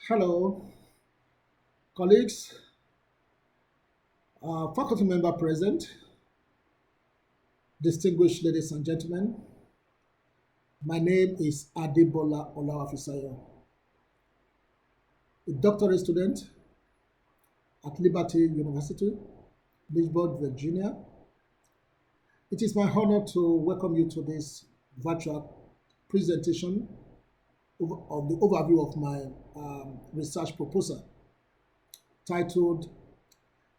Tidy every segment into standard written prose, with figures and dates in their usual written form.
Hello, colleagues, faculty member present, distinguished ladies and gentlemen. My name is Adebola Olawafisayo, a doctorate student at Liberty University, Lynchburg, Virginia. It is my honor to welcome you to this virtual presentation of the overview of my research proposal titled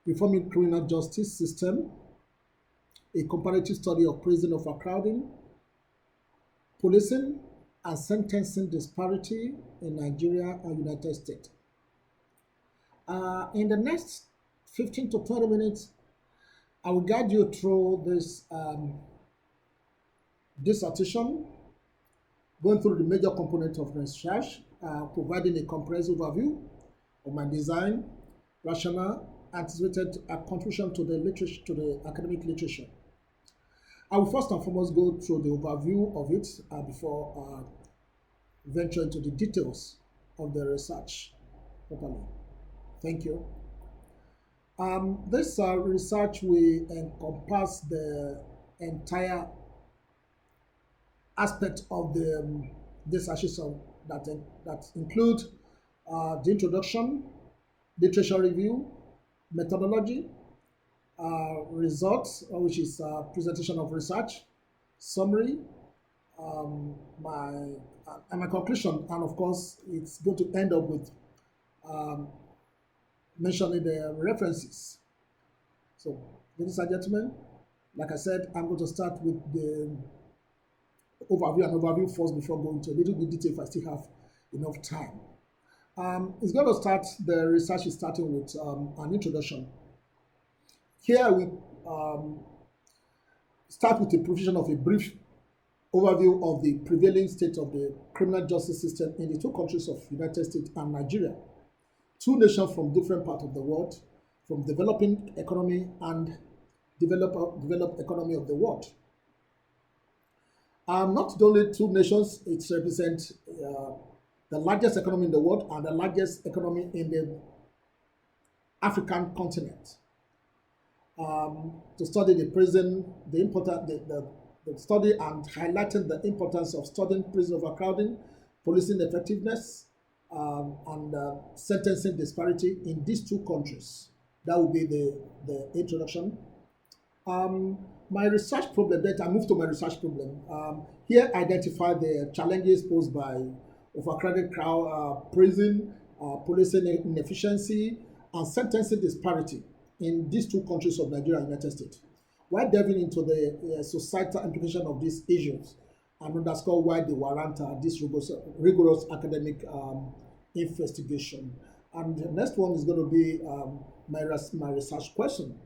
Reforming Criminal Justice System, a comparative study of prison overcrowding, policing, and sentencing disparity in Nigeria and United States. In the next 15 to 20 minutes, I will guide you through this dissertation, going through the major components of research, providing a comprehensive overview of my design, rationale, anticipated contribution to the literature, to the academic literature. I will first and foremost go through the overview of it before venture into the details of the research properly. Thank you. This research will encompass the entire aspect of the dissertation that include the introduction, literature review, methodology, results, which is presentation of research, summary, my conclusion, and of course, it's going to end up with um, mentioning the references. So, ladies and gentlemen, like I said, I'm going to start with the overview first before going to a little bit detail if I still have enough time. It's going to start, the research is starting with an introduction. Here we start with the provision of a brief overview of the prevailing state of the criminal justice system in the two countries of United States and Nigeria, two nations from different parts of the world, from developing economy and developed economy of the world. Not only two nations, it represents the largest economy in the world and the largest economy in the African continent. To study the prison, the study and highlighting the importance of studying prison overcrowding, policing effectiveness, and sentencing disparity in these two countries. That will be the introduction. My research problem, then I move to my research problem. Here, identify the challenges posed by overcrowded crowd, prison, policing inefficiency, and sentencing disparity in these two countries of Nigeria and United States. While delving into the societal implication of these issues and underscore why they warrant this rigorous academic investigation. And the next one is going to be my research question.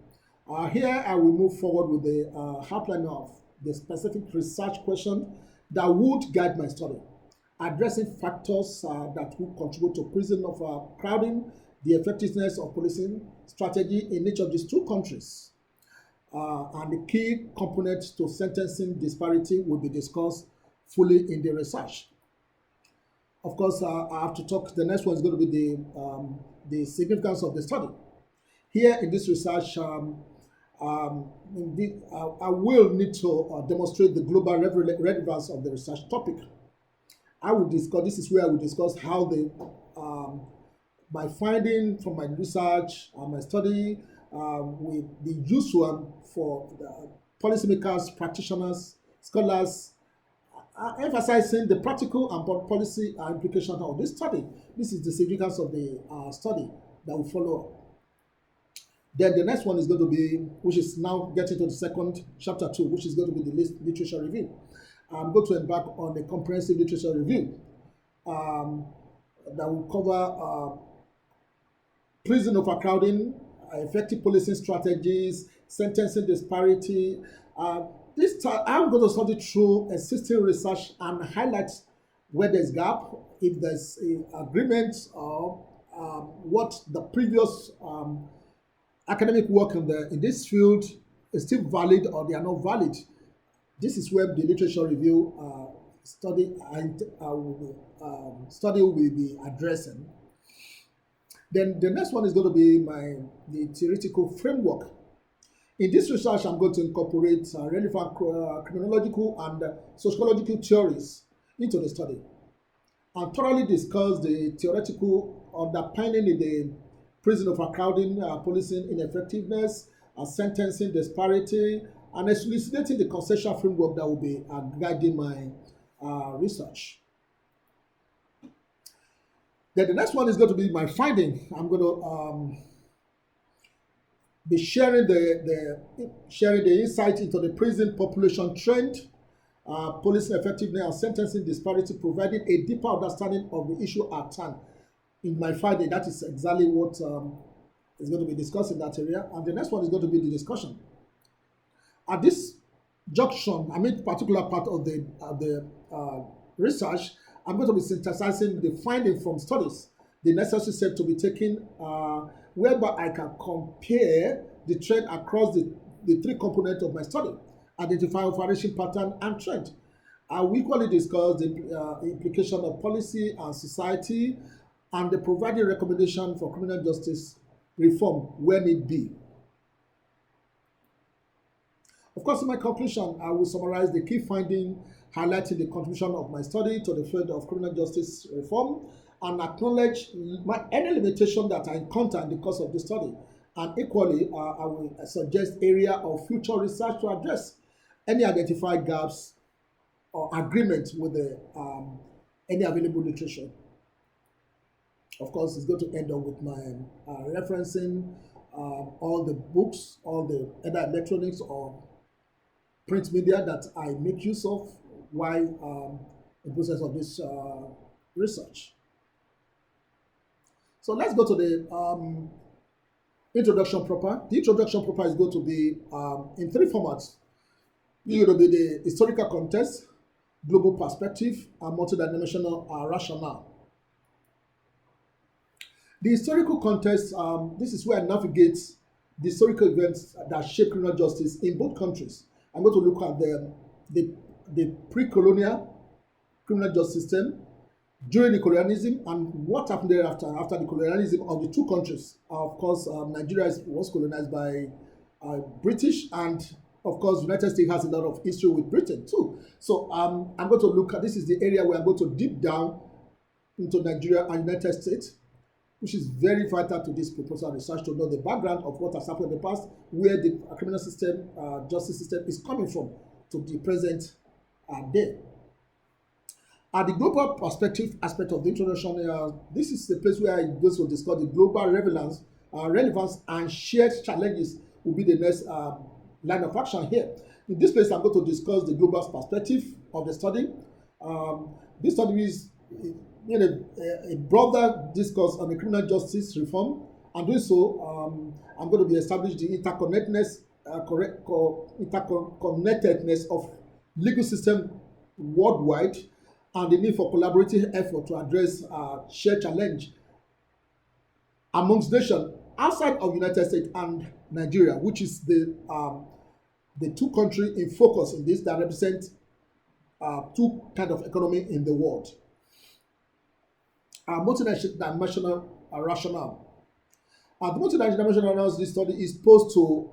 Here I will move forward with the outline of the specific research question that would guide my study, addressing factors that will contribute to prison overcrowding, the effectiveness of policing strategy in each of these two countries, and the key components to sentencing disparity will be discussed fully in the research. Of course, I have to talk. The next one is going to be the significance of the study. Here in this research, indeed, I will need to demonstrate the global relevance of the research topic. I will discuss. This is where I will discuss how my finding from my research and my study will be useful for policymakers, practitioners, scholars, emphasizing the practical and policy implications of this study. This is the significance of the study that will follow. Then the next one is going to be, which is now getting to the second chapter 2, which is going to be the literature review. I'm going to embark on a comprehensive literature review that will cover prison overcrowding, effective policing strategies, sentencing disparity. I'm going to study through existing research and highlight where there's gap, if there's agreement, or what the previous academic work in this field is still valid or they are not valid. This is where the literature review study will be addressing. Then the next one is going to be the theoretical framework. In this research, I'm going to incorporate relevant criminological and sociological theories into the study and thoroughly discuss the theoretical underpinning in the prison overcrowding, policing ineffectiveness, sentencing disparity, and elucidating the conceptual framework that will be guiding my research. Then the next one is going to be my finding. I'm going to be sharing the insight into the prison population trend, policing effectiveness, and sentencing disparity, providing a deeper understanding of the issue at hand. In my finding, that is exactly what is going to be discussed in that area. And the next one is going to be the discussion. At this junction, I mean, particular part of the research, I'm going to be synthesizing the finding from studies, the necessary steps to be taken, whereby I can compare the trend across the three components of my study, identify overarching pattern and trend. I will equally discuss the implication of policy and society and the providing recommendation for criminal justice reform when it be. Of course, in my conclusion, I will summarize the key finding, highlighting the contribution of my study to the field of criminal justice reform, and acknowledge any limitation that I encounter in the course of the study. And equally, I will suggest area of future research to address any identified gaps or agreement with any available literature. Of course, it's going to end up with my referencing all the books, all the either electronics or print media that I make use of while in process of this research. So let's go to the introduction proper. The introduction proper is going to be in three formats. It's going to be the historical context, global perspective, and multidimensional rationale. The historical context, this is where I navigate the historical events that shape criminal justice in both countries. I'm going to look at the pre-colonial criminal justice system during the colonialism and what happened thereafter after the colonialism of the two countries. Of course, Nigeria was colonized by British, and of course, United States has a lot of history with Britain too. So I'm going to look at, this is the area where I'm going to deep down into Nigeria and United States, which is very vital to this proposal research to know the background of what has happened in the past, where the criminal system, justice system is coming from to the present day. At the global perspective aspect of the introduction, this is the place where I go to discuss the global relevance and shared challenges will be the next line of action here. In this place, I'm going to discuss the global perspective of the study. This study is a broader discourse on the criminal justice reform, and doing so, I'm going to be establishing the interconnectedness of legal system worldwide and the need for collaborative effort to address shared challenge amongst nations outside of United States and Nigeria, which is the two countries in focus in this that represent two kind of economy in the world. Multidimensional rationale. The multidimensional analysis this study is supposed to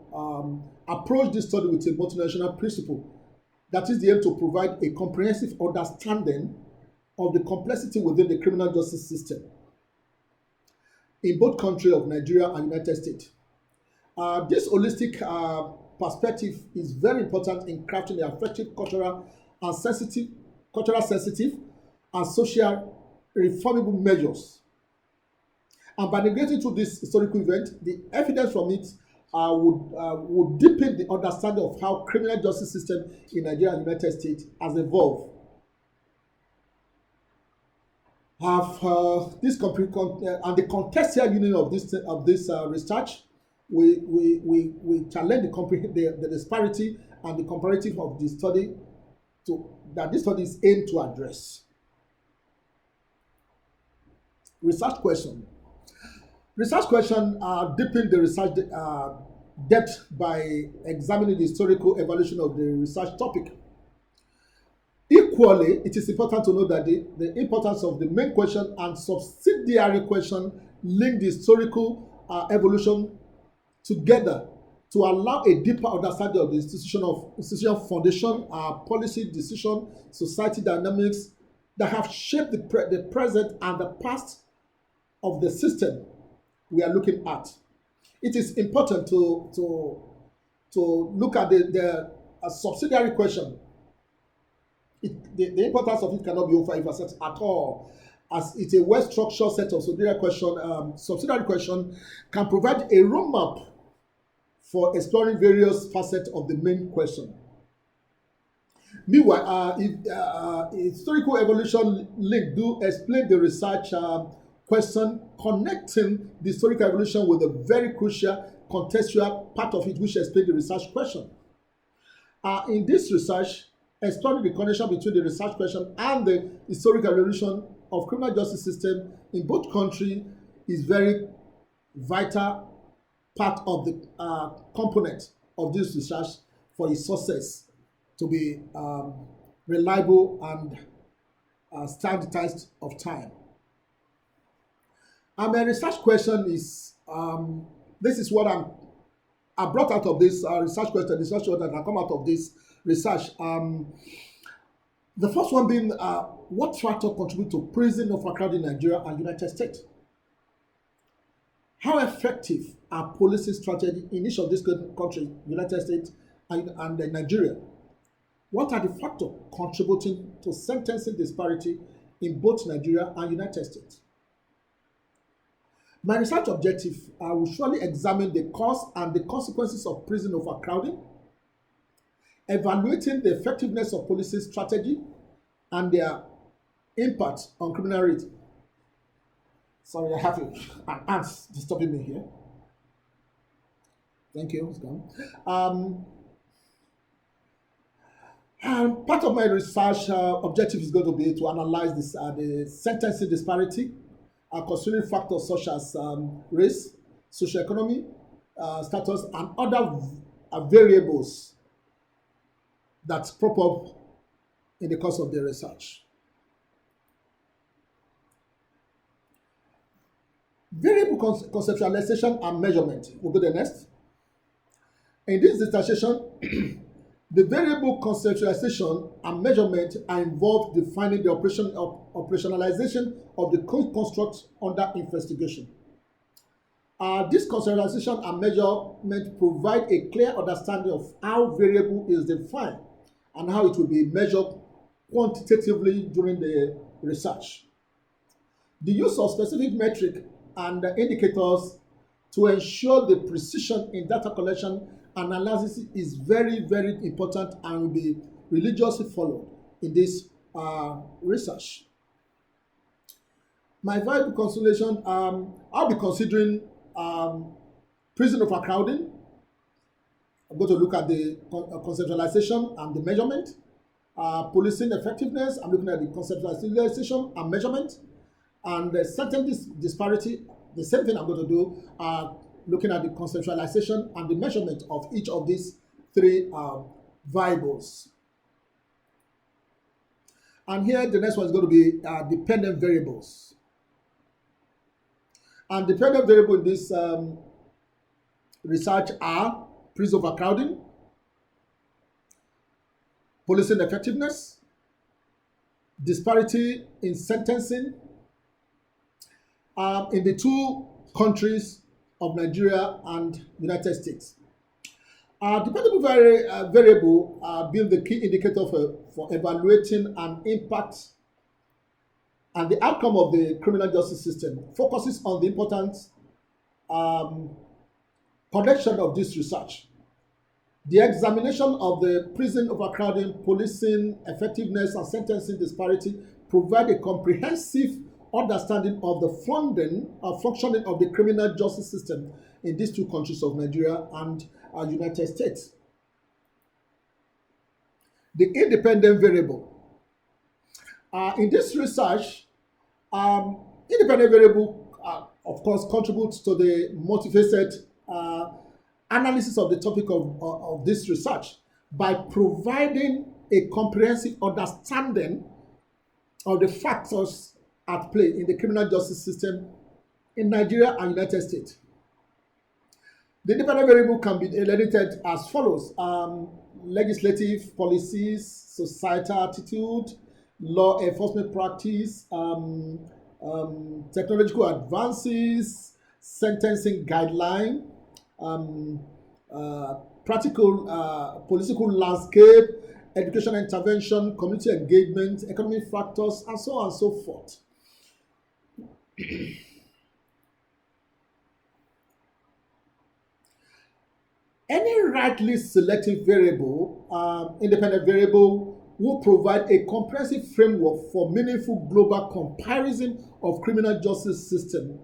approach this study with a multidimensional principle. That is the aim to provide a comprehensive understanding of the complexity within the criminal justice system in both countries of Nigeria and United States. This holistic perspective is very important in crafting the effective cultural sensitive and social reformable measures. And by negating to this historical event, the evidence from it would deepen the understanding of how criminal justice system in Nigeria and United States has evolved. This complete and the contextual union of this research, we challenge the disparity and the comparative of the study that this study is aimed to address. Research question. Research question deepen the research depth by examining the historical evolution of the research topic. Equally, it is important to note that the importance of the main question and subsidiary question link the historical evolution together to allow a deeper understanding of the institution foundation, policy decision, society dynamics that have shaped the present and the past of the system we are looking at. It is important to look at the subsidiary question. The importance of it cannot be overemphasized at all, as it's a well-structured set of subsidiary question. Subsidiary question can provide a roadmap for exploring various facets of the main question. Meanwhile, historical evolution link do explain the research question, connecting the historical evolution with a very crucial contextual part of it, which explains the research question. In this research, exploring the connection between the research question and the historical evolution of criminal justice system in both countries is very vital part of the component of this research for its success to be reliable and stand the test of time. And my research question is, this is what I brought out of this research question, research that can come out of this research. The first one being, what factor contribute to prison overcrowding in Nigeria and United States? How effective are policing strategy in each of these countries, United States and Nigeria? What are the factors contributing to sentencing disparity in both Nigeria and United States? My research objective will surely examine the cause and the consequences of prison overcrowding, evaluating the effectiveness of policing strategy and their impact on criminal rate. Sorry, I have an ant disturbing me here. Thank you, it's gone. And part of my research objective is going to be to analyze the sentencing disparity, considering factors such as race, socioeconomy, status, and other variables that crop up in the course of the research. Variable conceptualization and measurement will be the next. In this dissertation, the variable conceptualization and measurement are involved defining the operationalization of the construct under investigation. This conceptualization and measurement provide a clear understanding of how variable is defined and how it will be measured quantitatively during the research. The use of specific metric and indicators to ensure the precision in data collection and analysis is very, very important and will be religiously followed in this research. My variable consideration, I'll be considering prison overcrowding. I'm going to look at the conceptualization and the measurement. Policing effectiveness, I'm looking at the conceptualization and measurement. And the sentence disparity, the same thing I'm going to do, looking at the conceptualization and the measurement of each of these three variables. And here the next one is going to be dependent variables. And dependent variable in this research are prison overcrowding, policing effectiveness, disparity in sentencing in the two countries of Nigeria and United States. Dependable variable being the key indicator for evaluating an impact and the outcome of the criminal justice system, focuses on the important connection of this research. The examination of the prison overcrowding, policing effectiveness, and sentencing disparity provide a comprehensive understanding of the functioning of the criminal justice system in these two countries of Nigeria and United States. The independent variable. In this research, independent variable, of course, contributes to the motivated analysis of the topic of this research by providing a comprehensive understanding of the factors at play in the criminal justice system in Nigeria and United States. The independent variable can be edited as follows: legislative policies, societal attitude, law enforcement practice, technological advances, sentencing guideline, um, uh, practical political landscape, education intervention, community engagement, economic factors, and so on and so forth. Any rightly selected variable, independent variable, will provide a comprehensive framework for meaningful global comparison of criminal justice system.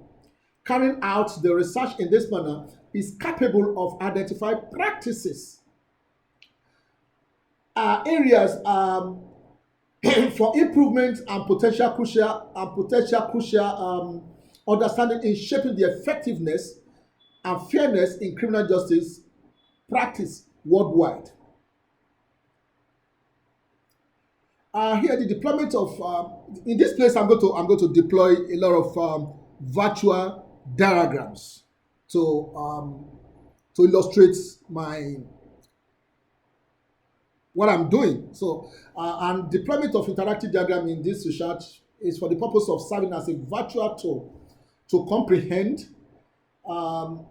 Carrying out the research in this manner is capable of identifying practices, areas for improvement and potential crucial understanding in shaping the effectiveness and fairness in criminal justice practice worldwide. Here, the deployment of in this place, I'm going to deploy a lot of virtual diagrams to illustrate my what I'm doing. So, and deployment of interactive diagram in this research is for the purpose of serving as a virtual tool to comprehend um,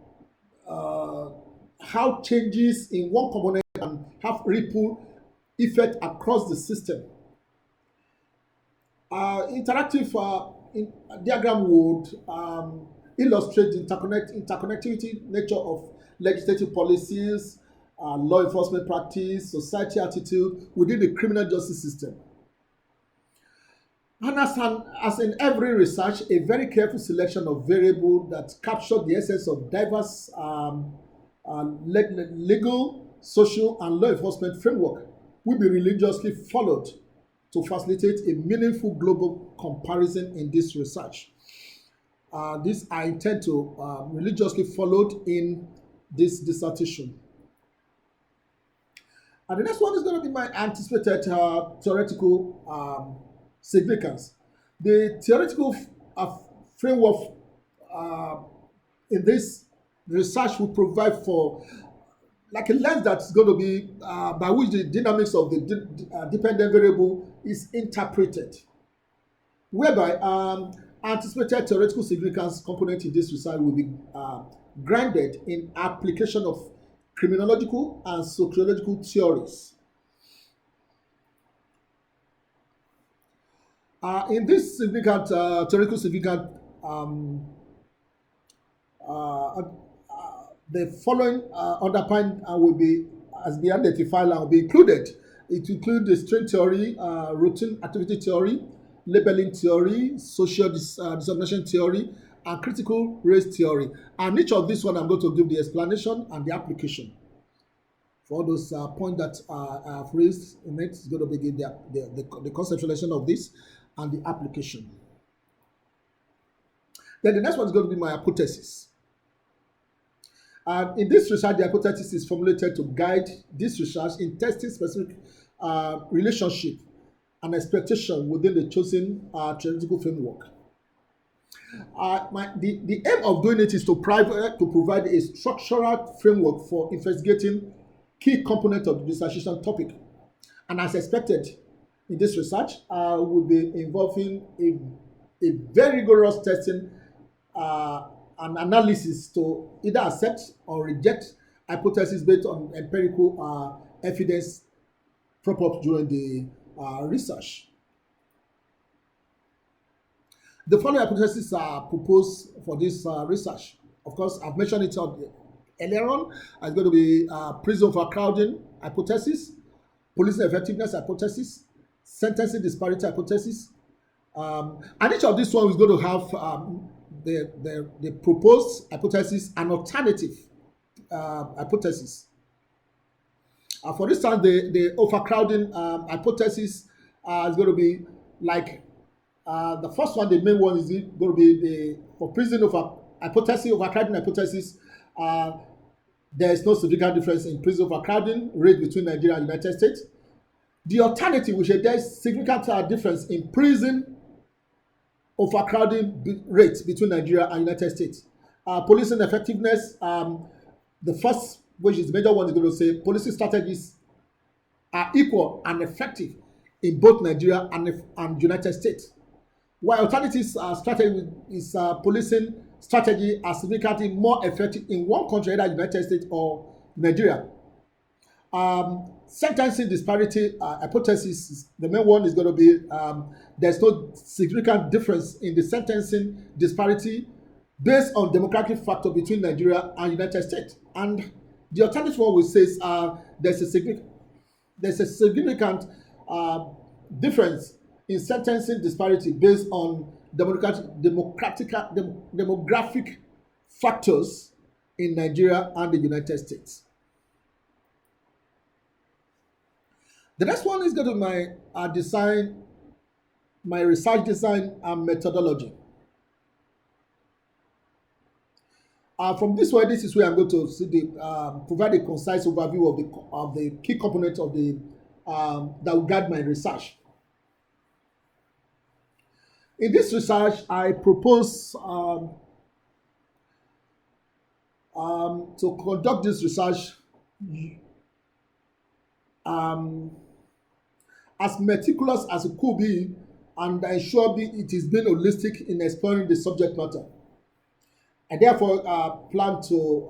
uh, how changes in one component can have ripple effect across the system. Interactive diagram would illustrate the interconnectivity nature of legislative policies, law enforcement practice, society attitude within the criminal justice system. And as in every research, a very careful selection of variables that capture the essence of diverse legal, social, and law enforcement framework will be religiously followed to facilitate a meaningful global comparison in this research. These are intended to religiously followed in this dissertation. And the next one is going to be my anticipated theoretical significance. The theoretical framework uh, in this research will provide for like a lens that's going to be by which the dynamics of the dependent variable is interpreted, whereby anticipated theoretical significance component in this research will be grounded in application of criminological and sociological theories. In this significant theoretical significant, um, uh, the following underpin will be as be identified and will be included. It includes the string theory, routine activity theory, labeling theory, social discrimination theory, and critical race theory. And each of these one, I'm going to give the explanation and the application. For all those points that I've raised in it, it's going to begin the conceptualization of this and the application. Then the next one is going to be my hypothesis. And in this research, the hypothesis is formulated to guide this research in testing specific relationship and expectation within the chosen theoretical framework. The aim of doing it is to provide a structural framework for investigating key components of the dissertation topic. And as expected in this research, will be involving a very rigorous testing and analysis to either accept or reject hypotheses based on empirical evidence propped up during the research. The following hypotheses are proposed for this research. Of course, I've mentioned it earlier on. It's going to be prison overcrowding hypothesis, policing effectiveness hypothesis, sentencing disparity hypothesis, and each of these one is going to have the proposed hypothesis and alternative hypothesis. For instance, the overcrowding hypothesis is going to be like the first one, the main one is going to be the for prison hypothesis, overcrowding hypothesis. There is no significant difference in prison overcrowding rate between Nigeria and the United States. The alternative, which is there's significant difference in prison overcrowding rates between Nigeria and United States. Policing effectiveness, the first, which is the major one, is going to say policing strategies are equal and effective in both Nigeria and United States. While alternatives strategy is policing strategy are significantly more effective in one country, either United States or Nigeria. Sentencing disparity hypothesis, the main one is going to be there's no significant difference in the sentencing disparity based on demographic factor between Nigeria and United States. And the alternative one we say is there's a significant uh, difference in sentencing disparity based on demographic factors in Nigeria and the United States. The next one is going to be my design, my research design and methodology. From this way, this is where I'm going to see provide a concise overview of the key components of the that will guide my research. In this research, I propose to conduct this research um, as meticulous as it could be, and ensure it is being holistic in exploring the subject matter. I therefore plan to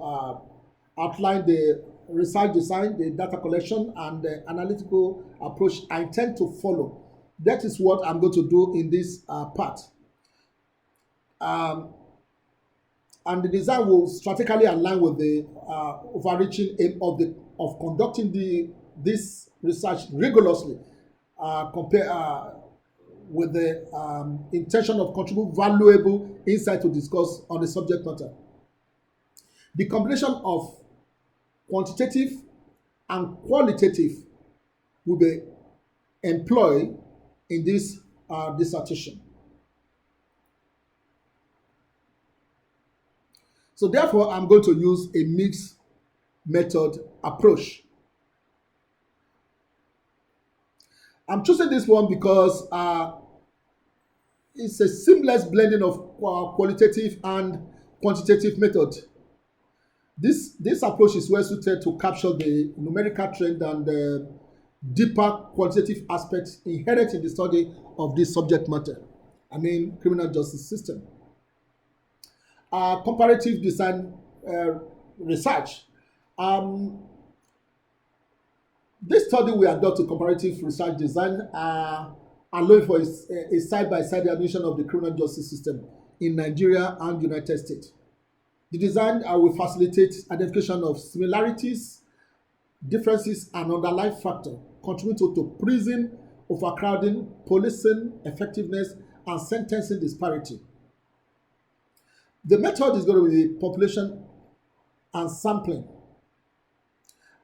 outline the research design, the data collection, and the analytical approach I intend to follow. That is what I'm going to do in this part. Um, and the design will strategically align with the overreaching aim of conducting this research rigorously, compare with the intention of contribute valuable insight to discuss on the subject matter. The combination of quantitative and qualitative will be employed in this dissertation. So therefore, I'm going to use a mixed method approach. I'm choosing this one because it's a seamless blending of qualitative and quantitative method. This approach is well suited to capture the numerical trend and the deeper qualitative aspects inherent in the study of this subject matter. I mean, criminal justice system. Comparative design research. Um, this study will adopt a comparative research design, allowing for a side-by-side evaluation of the criminal justice system in Nigeria and United States. The design will facilitate identification of similarities, differences, and underlying factors contributing to prison overcrowding, policing effectiveness, and sentencing disparity. The method is going to be population and sampling.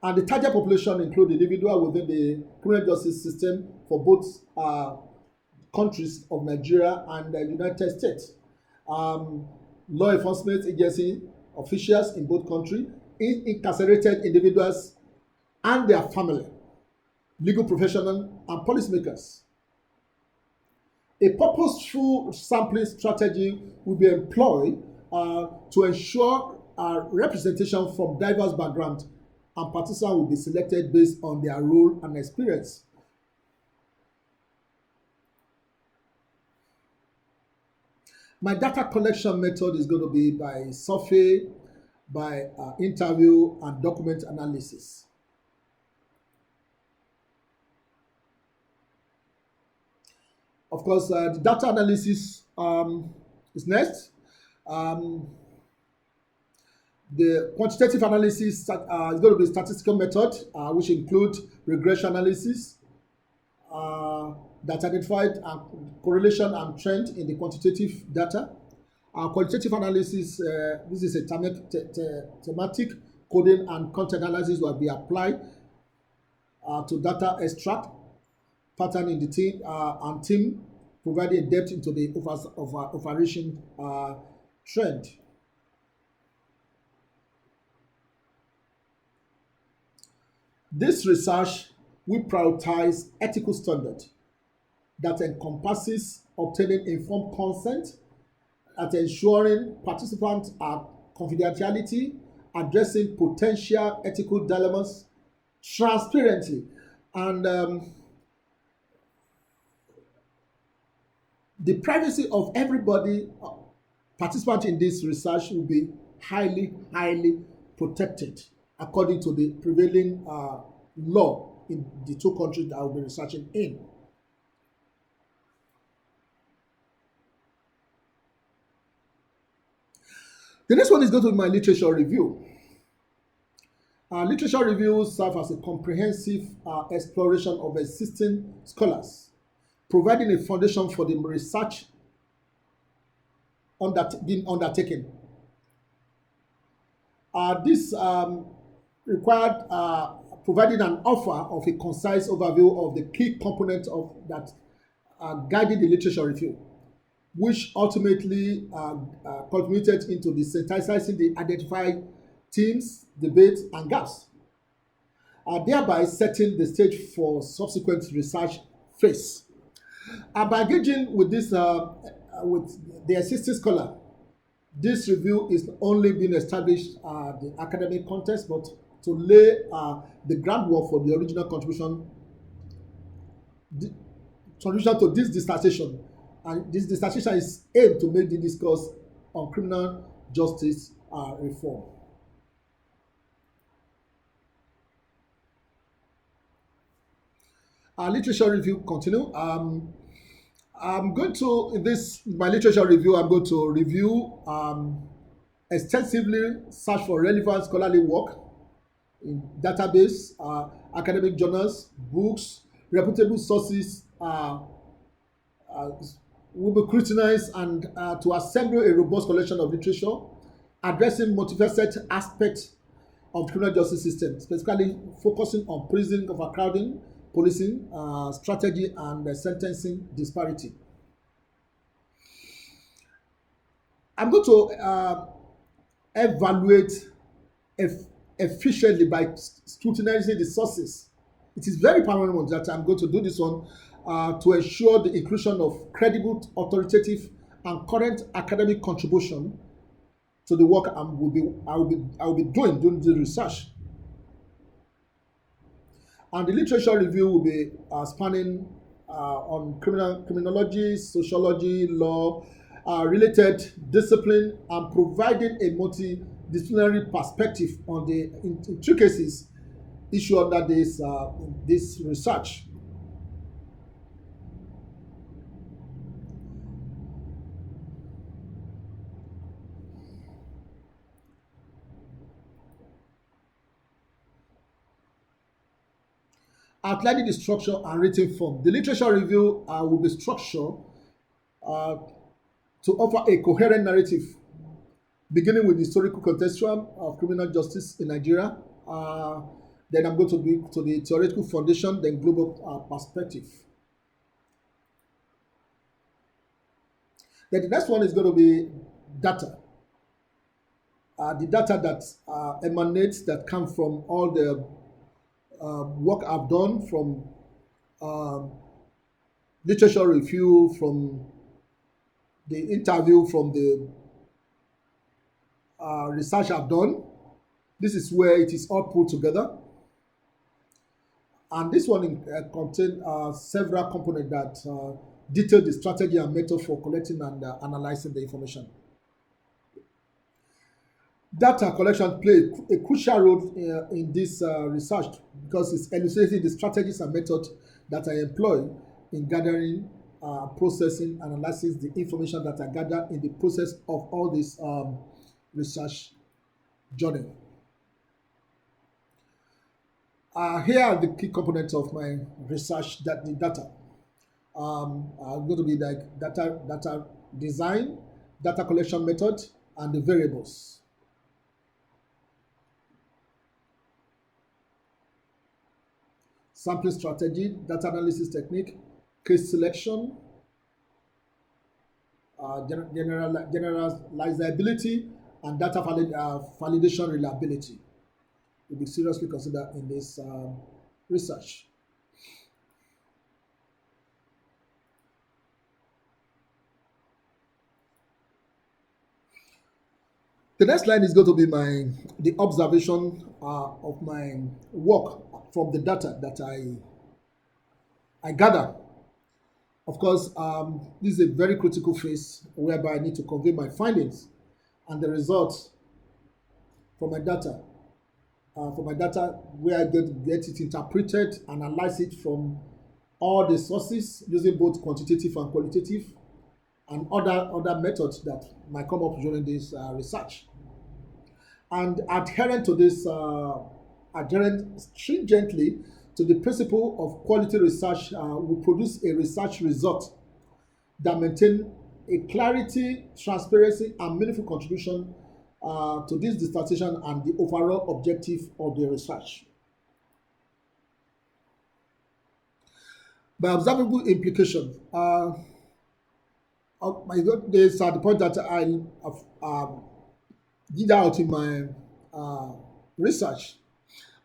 And the target population include individuals within the criminal justice system for both countries of Nigeria and the United States. Um, Law enforcement agency officials in both countries, incarcerated individuals and their family, legal professionals, and policymakers. A purposeful sampling strategy will be employed to ensure representation from diverse backgrounds, and participants will be selected based on their role and experience. My data collection method is going to be by survey, by interview, and document analysis. Of course, the data analysis is next. Um, the quantitative analysis is going to be statistical method, which include regression analysis that identified correlation and trend in the quantitative data. Qualitative analysis, this is a thematic coding and content analysis will be applied to data extract, pattern in the team, and team, providing depth into the overreaching trend. This research we prioritize ethical standard that encompasses obtaining informed consent, at ensuring participants are confidentiality, addressing potential ethical dilemmas transparently, and the privacy of everybody participant in this research will be highly protected according to the prevailing law in the two countries that I will be researching in. The next one is going to be my literature review. Literature reviews serve as a comprehensive exploration of existing scholars, providing a foundation for the research being undertaken. This required providing an offer of a concise overview of the key components of that guided the literature review, which ultimately culminated into the synthesizing the identified themes, debates, and gaps, thereby setting the stage for subsequent research phase. By engaging with this, with the existing scholar, this review is only being established the academic context, but to lay the groundwork for the original contribution to this dissertation. And this dissertation is aimed to make the discourse on criminal justice reform. Our literature review continue. I'm going to, in this, my literature review, I'm going to review extensively, search for relevant scholarly work in database, academic journals, books, reputable sources, will be scrutinized and to assemble a robust collection of literature addressing multifaceted aspects of the criminal justice system, specifically focusing on prison overcrowding, policing, strategy, and sentencing disparity. I'm going to evaluate efficiently by scrutinizing the sources. It is very paramount that I'm going to do this one to ensure the inclusion of credible, authoritative, and current academic contribution to the work I will be doing during the research. And the literature review will be spanning on criminology, sociology, law, related discipline, and providing a multidisciplinary perspective on the intricacies issue under this research. Outlining the structure and written form. The literature review will be structured uh, to offer a coherent narrative, beginning with the historical contextual of criminal justice in Nigeria. Then I'm going to be to the theoretical foundation, then global perspective. Then the next one is going to be data. The data that emanates, that come from all the work I've done, from literature review, from the interview, from the research I've done. This is where it is all put together. And this one contains several components that detail the strategy and method for collecting and analyzing the information. Data collection plays a crucial role in this research because it's elucidating the strategies and methods that I employ in gathering, processing, analyzing the information that I gather in the process of all this research journey. Here are the key components of my research, that the data. Are going to be like data design, data collection method, and the variables. Sampling strategy, data analysis technique, case selection, generalizability, and data validation reliability will be seriously considered in this research. The next line is going to be the observation of my work from the data that I gather. Of course, this is a very critical phase whereby I need to convey my findings and the results from my data. For my data, where I get it interpreted, analyze it from all the sources using both quantitative and qualitative, and other methods that might come up during this research. And adherent stringently to the principle of quality research, will produce a research result that maintain a clarity, transparency, and meaningful contribution to this dissertation and the overall objective of the research. By observable implication, there's the point that I have did out in my uh, research.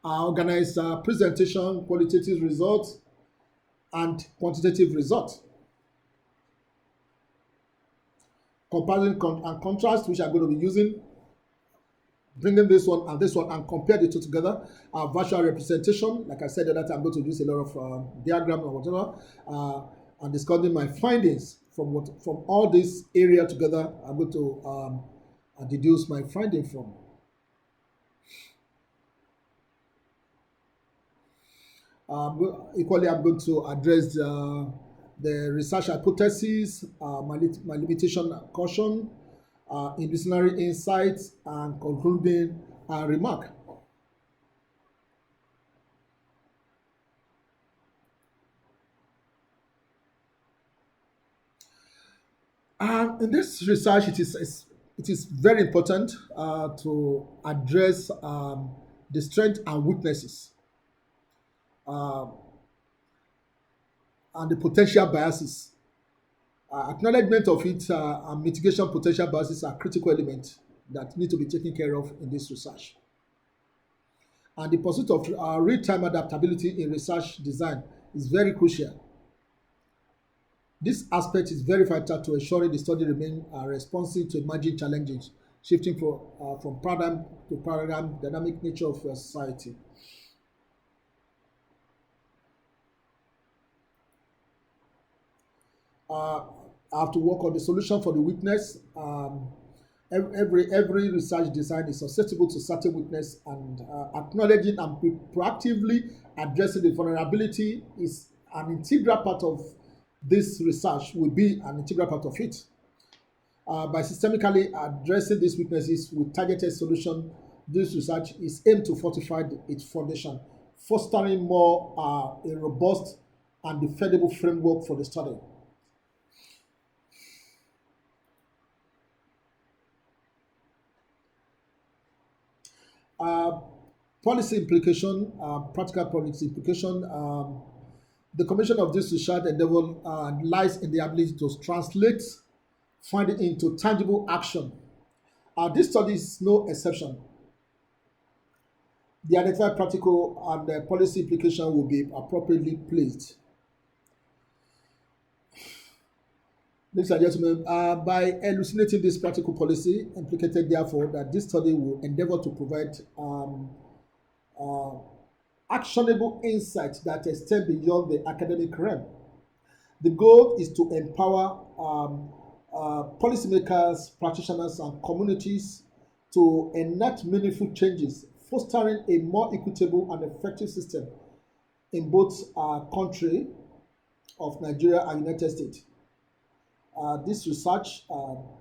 I organized presentation, qualitative results, and quantitative results, comparison and contrast, which I'm going to be using, bringing this one and compare the two together. Virtual representation, like I said the other time, I'm going to use a lot of diagram or whatever, and discussing my findings from all this area together. I'm going to deduce my finding from. Equally, I'm going to address the research hypothesis, my limitation and caution, interdisciplinary insights, and concluding remark. In this research, it is very important to address the strengths and weaknesses, uh, and the potential biases. Acknowledgement of it and mitigation potential biases are critical elements that need to be taken care of in this research. And the pursuit of real-time adaptability in research design is very crucial. This aspect is very vital to ensuring the study remain responsive to emerging challenges, shifting from paradigm to paradigm, dynamic nature of society. Uh, I have to work on the solution for the weakness. Every research design is susceptible to certain weakness, and acknowledging and proactively addressing the vulnerability is an integral part of this research. Will be an integral part of it. By systemically addressing these weaknesses with targeted solution, this research is aimed to fortify its foundation, fostering more a robust and defendable framework for the study. Uh, Policy implication, practical policy implication. The commission of this research endeavor lies in the ability to translate finding into tangible action. This study is no exception. The identified practical and policy implication will be appropriately placed. Ladies and gentlemen, by elucidating this practical policy implicated, therefore, that this study will endeavor to provide uh, actionable insights that extend beyond the academic realm. The goal is to empower policymakers, practitioners, and communities to enact meaningful changes, fostering a more equitable and effective system in both our country of Nigeria and United States. This research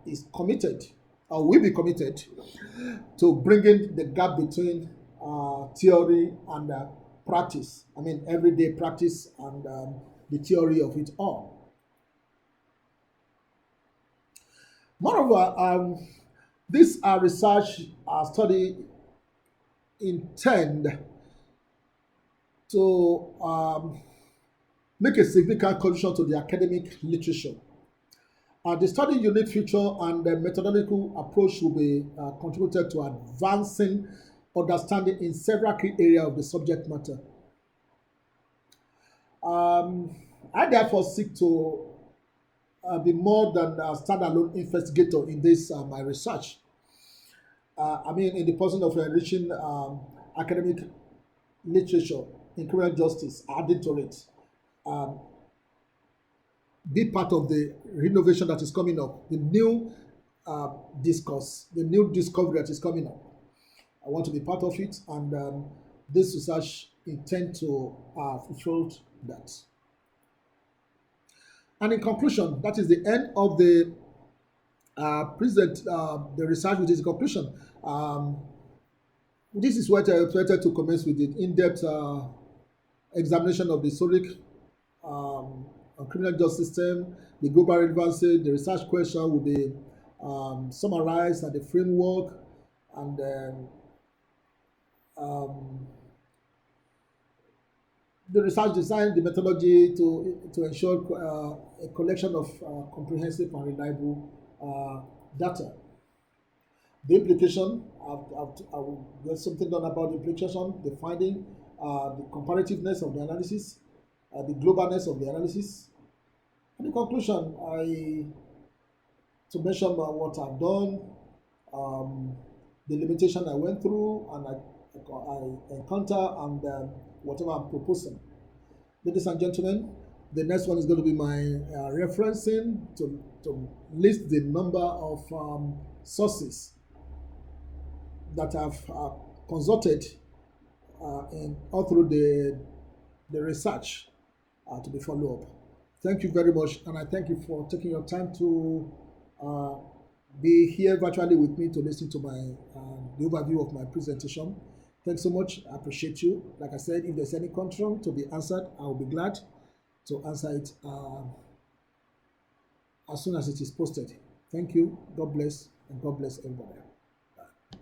is committed, or will be committed, to bringing the gap between theory and practice. I mean, everyday practice and the theory of it all. Moreover, this research study intend to make a significant contribution to the academic literature. The study unique feature and the methodological approach will be contributed to advancing understanding in several key areas of the subject matter. Um, I therefore seek to be more than a standalone investigator in this my research. in the person of enriching academic literature in criminal justice, adding to it, um, be part of the renovation that is coming up, the new discourse, the new discovery that is coming up. I want to be part of it, and this research intend to fulfill that. And in conclusion, that is the end of the present the research with its conclusion. This is what I wanted to commence with the in-depth examination of the historic criminal justice system, the global relevancy, the research question will be summarized and the framework and um, the research design, the methodology to ensure a collection of comprehensive and reliable data. The implication, I will get something done about the implication, the finding, the comparativeness of the analysis, the globalness of the analysis. And in conclusion, I to mention what I've done, um, the limitation I went through, and I encounter, and whatever I'm proposing. Ladies and gentlemen, the next one is going to be my referencing to list the number of sources that I've consulted in all through the research to be followed up. Thank you very much, and I thank you for taking your time to uh, be here virtually with me to listen to my the overview of my presentation. Thanks so much. I appreciate you. Like I said, if there's any concern to be answered, I will be glad to answer it as soon as it is posted. Thank you. God bless, and God bless everybody.